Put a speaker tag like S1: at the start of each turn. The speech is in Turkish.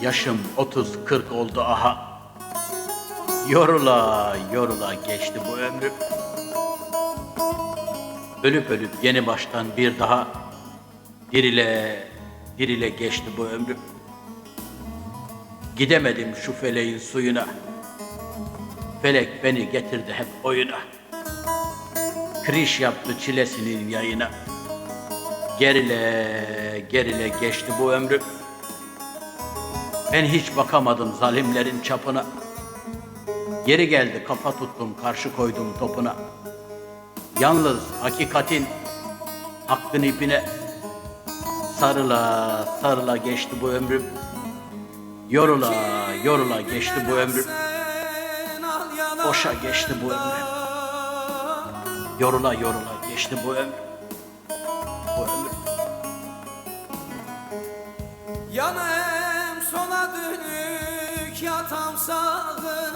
S1: Yaşım 30-40 oldu aha. Yorula yorula geçti bu ömrüm. Ölüp ölüp yeni baştan bir daha dirile dirile geçti bu ömrüm. Gidemedim şu feleğin suyuna. Felek beni getirdi hep oyuna. Kriş yaptı çilesinin yayına. Gerile gerile geçti bu ömrüm. Ben hiç bakamadım zalimlerin çapına. Geri geldi kafa tuttum, karşı koydum topuna. Yalnız hakikatin hakkın ipine sarıla sarıla geçti bu ömrüm. Yorula yorula geçti bu ömrüm. Boşa geçti bu ömrüm. Yorula yorula geçti bu ömrüm. Bu ömrüm.
S2: Yanım sola dönük yatam sağım.